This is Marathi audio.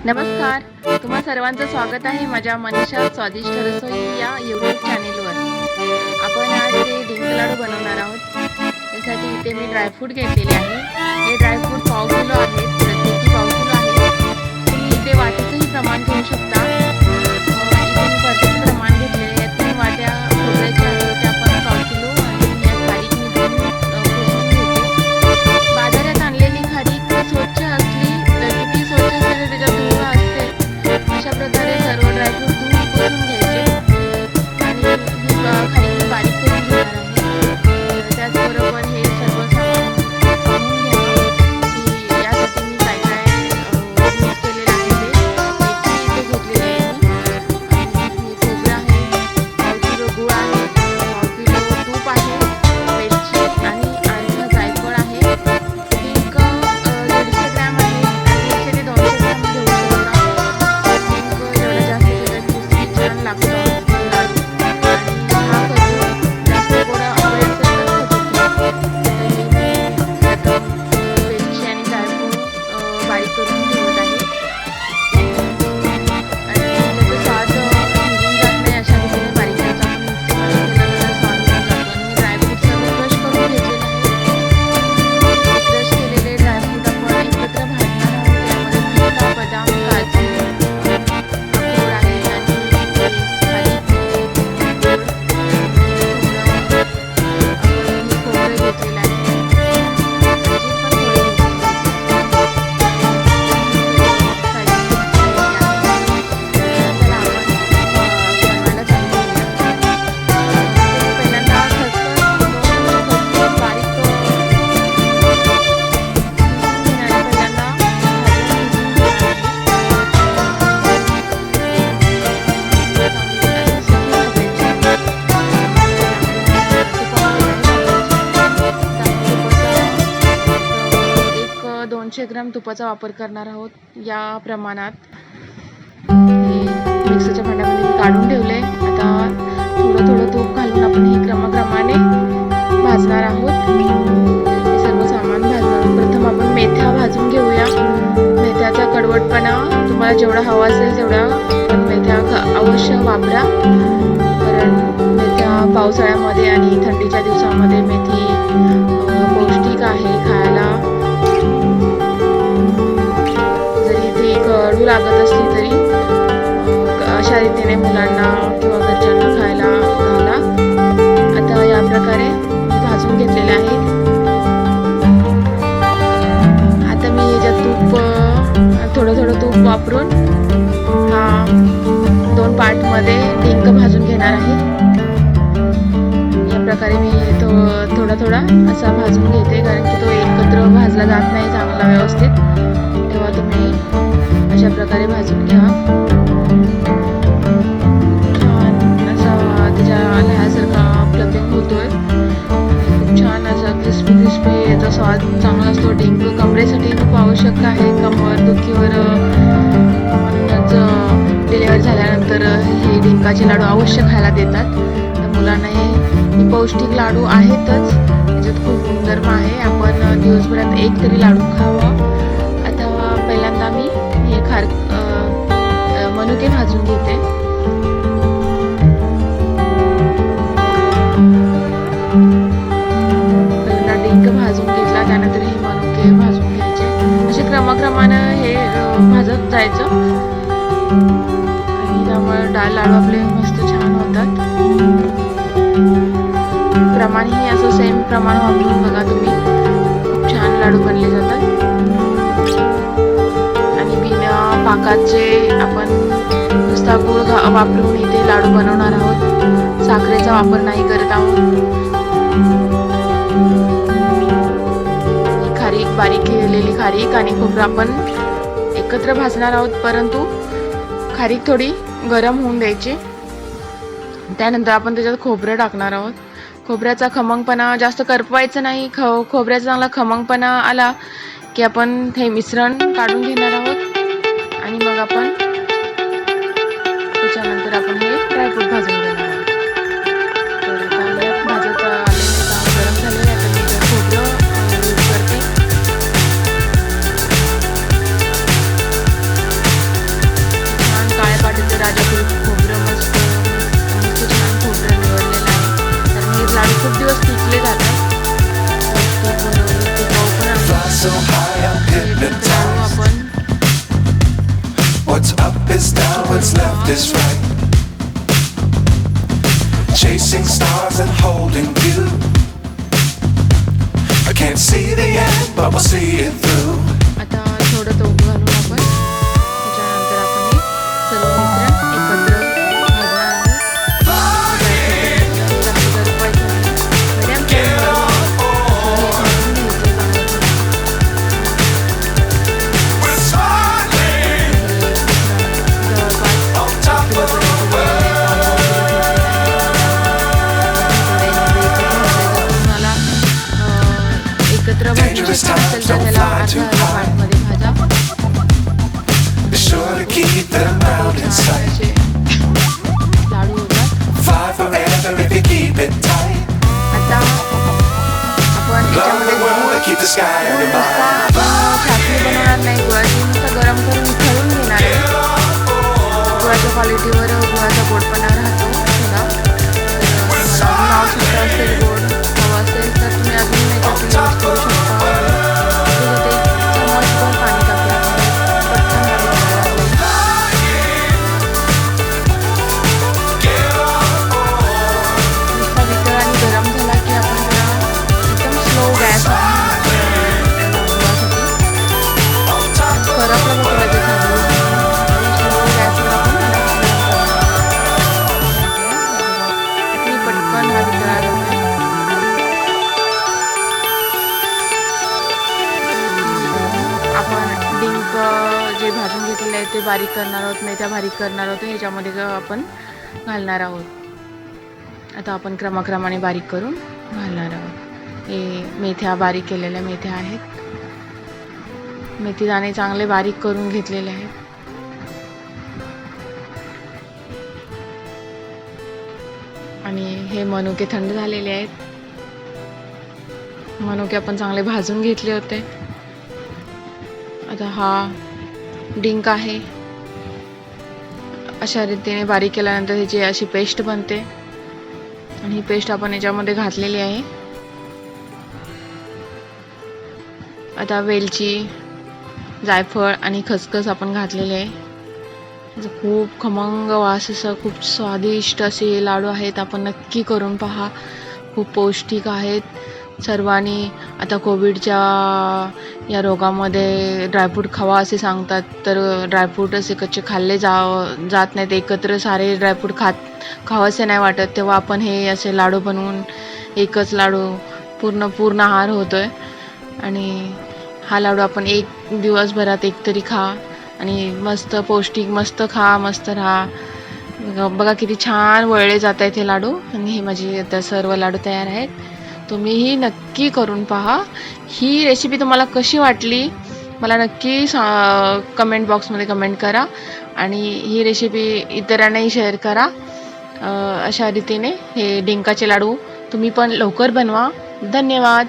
नमस्कार, तुम्हा सर्वांचं स्वागत आहे माझ्या मनीषा स्वादिष्ट रसोई या यूट्यूब चॅनेलवर। आपण आज हे डिंक लाडू बनवणार आहोत। त्यासाठी इथे मी ड्रायफ्रूट घेतलेले आहे। हे ड्रायफ्रूट पाव किलो आहेत, प्रत्येकी पाव किलो आहे। तुम्ही इथे वाटीचंही प्रमाण घेऊ शकता। इथे मी परफेक्ट प्रमाण घेतलेले आहेत। तुम्ही वाट्या खोबऱ्याच्या आहेत त्या पण पाव किलो आणि या खारीक मी पुसून घेते। बाजारात आणलेली खारीक स्वच्छ असली तर किती स्वच्छ असली तर त्याच्यात धूळ असते। अशा प्रकारे सर्व ड्रायफ्रूट धुवून पुसून घ्यायचे आणि ही खारीक बारीक करून घेणार आहे। त्याचबरोबर हे सर्व सामान पाहून घ्यावं की यासाठी मी काय काय यूज केलेलं आहे। मेथी इथे घेतलेली आहे मी, आणि खोबरं आहे, पाव किलो गूळ आहे, पाव किलो तूप आहे, वेलची आणि अर्धा जायफळ आहे। डिंक 150 ग्रॅम आहे आणि 100 ते 200 ग्रॅम घेऊ शकता। डिंक जेवढा जास्त त्याच्यात क्रिस्पी छान लागतो लाडू। आणि हा खजूर जास्त गोड आवडेल तर खजूर घ्या। आता वेलची आणि जायफळ बारीक करून ठेवत आहे आणि त्याचा स्वाद निघून जात नाही अशा रीतीने बारीक करायचा। आपण मिक्सीमध्ये केलं तर स्वाद निघून जातो। आणि ड्रायफ्रूट सर्व क्रश करून घेतलेले आहे। क्रश केलेले ड्रायफ्रूट आपण एकत्र भाजणार आहोत। यामध्ये पिस्ता, बदाम, काजू, अक्रोड आहे आणि खारीक, गूळ, खोबरं घेतलेलं आहे। अंजीर पण थोडे घेतलेले त्याला आपण बनवायला चालू करूया। पहिल्यांदा खसखस बारीक एक 200 ग्रॅम तुपाचा वापर करणार आहोत। या प्रमाणात हे मिक्सरच्या भांड्यामध्ये मी काढून ठेवले। आता थोडं थोडं तूप घालून आपण हे क्रमाक्रमाने भाजणार आहोत। हे सर्व सामान भाजणार आहोत। प्रथम आपण मेथ्या भाजून घेऊया। मेथ्याचा कडवटपणा तुम्हाला जेवढा हवा असेल तेवढा पण मेथ्या अवश्य वापरा, कारण मेथ्या पावसाळ्यामध्ये आणि थंडीच्या दिवसामध्ये मेथी पौष्टिक आहे खायला। जरी ती कडू लागत असली तरी अशा रीतीने मुलांना किंवा घरच्यांना खायला घाला। आता या प्रकारे मी भाजून घेतलेले आहे। आता मी याच्यात थोडं थोडं तूप वापरून हा 2 पार्टमध्ये डिंक भाजून घेणार आहे। या प्रकारे मी थोडा थोडा असा भाजून घेते, कारण की तो एकत्र भाजला जात नाही चांगला व्यवस्थित। तेव्हा तुम्ही अशा प्रकारे भाजून घ्या। छान असा त्याच्या लह्यासारखा फ्लफिंग होतोय। खूप छान असा क्रिस्पी क्रिस्पी याचा स्वाद चांगला असतो। डिंक कमरेसाठी खूप आवश्यक आहे। कंबर दुखीवर म्हणूनच डिलिव्हरी झाल्यानंतर हे डिंकाचे लाडू अवश्य खायला देतात। तर मुलांना हे पौष्टिक लाडू आहेतच, त्याच्यात खूप गुणधर्म आहे। आपण दिवसभरात एक तरी लाडू खावा। आता पहिल्यांदा मी हे मनुके भाजून घेते। पहिल्यांदा डिंक भाजून घेतला, त्यानंतर हे मनुके भाजून घ्यायचे। असे क्रमाक्रमानं हे भाजत जायचं आणि त्यामुळे लाडू आपले मस्त छान होतात। प्रमाण हे असं सेम प्रमाण वापरून बघा तुम्ही, खूप छान लाडू बनले जातात। आणि बिना पाकाचे आपण नुसता गूळ वापरून इथे लाडू बनवणार आहोत। साखरेचा वापर नाही करत आहोत। खारीक, बारीक केलेली खारीक आणि खोबरं आपण एकत्र भाजणार आहोत, परंतु खारीक थोडी गरम होऊन द्यायची। त्यानंतर आपण त्याच्यात खोबरं टाकणार आहोत। खोबऱ्याचा खमंगपणा जास्त करपवायचं नाही। खोबऱ्याचा चांगला खमंगपणा आला की आपण हे मिश्रण काढून घेणार आहोत आणि मग आपण त्याच्यानंतर आपण हे ड्रायफ्रूट भाजून घेणार आहोत। तर आता भाजत आलेले गरम झालेले आता मी खोबरं यूज करते। Up is down, what's left is right. Chasing stars and holding you. I can't see the end, but we'll see it through. आता थोडं तूप घालून आपण त्याच्यानंतर आपण हे सर्व मिश्रण एकत्र भाजणार आहोत. Dangerous times don't fly too high. Be sure to keep them out in sight. Fly forever if you keep it tight. Love the world and keep the sky on your mind. छापणी बनवणार नाही, गुळाची नुसतं गरम करून उकळून घेणार आहे. गुळाच्या क्वालिटीवर गुळाचा गोडपणा राहतो थोडा. मला नाव सुद्धा असेल गोड हवं असेल तर तुम्ही अजून याच्यात यूज करू शकता. ते चमच पण पाणी टाकलं पटकन नुसता वितळ आणि गरम झाला की आपण त्याला एकदम स्लो गॅस आपण डिंक जे भाजून घेतलेले आहे ते बारीक करणार आहोत, मेथ्या बारीक करणार आहोत, ह्याच्यामध्ये आपण घालणार आहोत. आता आपण क्रमाक्रमाने बारीक करून घालणार आहोत. हे मेथ्या बारीक केलेल्या मेथ्या आहेत. मेथी दाणे चांगले बारीक करून घेतलेले आहेत. आणि हे मनुके थंड झालेले आहेत. मनुके आपण चांगले भाजून घेतले होते. आता हा डिंक आहे. अशा रीतीने बारीक केल्यानंतर ह्याची अशी पेस्ट बनते आणि ही पेस्ट आपण याच्यामध्ये घातलेली आहे. आता वेलची, जायफळ आणि खसखस आपण घातलेले आहे. खूप खमंग वास असं खूप स्वादिष्ट असे लाडू आहेत. आपण नक्की करून पहा. खूप पौष्टिक आहेत. सर्वांनी आता कोविडच्या या रोगामध्ये ड्रायफ्रूट खावा असे सांगतात, तर ड्रायफ्रूट असे कच्चे खाल्ले जात नाहीत. एकत्र सारे ड्रायफ्रूट खावंसे नाही वाटत, तेव्हा आपण हे असे लाडू बनवून एकच लाडू पूर्ण आहार होतोय. आणि हा लाडू आपण एक दिवसभरात एक तरी खा आणि मस्त पौष्टिक, मस्त खा, मस्त राहा. बघा किती छान वळले जात आहेत हे लाडू. आणि हे माझे आता सर्व लाडू तयार आहेत. तुम्हीही नक्की करून पहा. ही रेसिपी तुम्हाला कशी वाटली मला नक्की कमेंट बॉक्समध्ये कमेंट करा आणि ही रेसिपी इतरांनाही शेअर करा. अशा रीतीने हे डिंकाचे लाडू तुम्ही पण लवकर बनवा. धन्यवाद.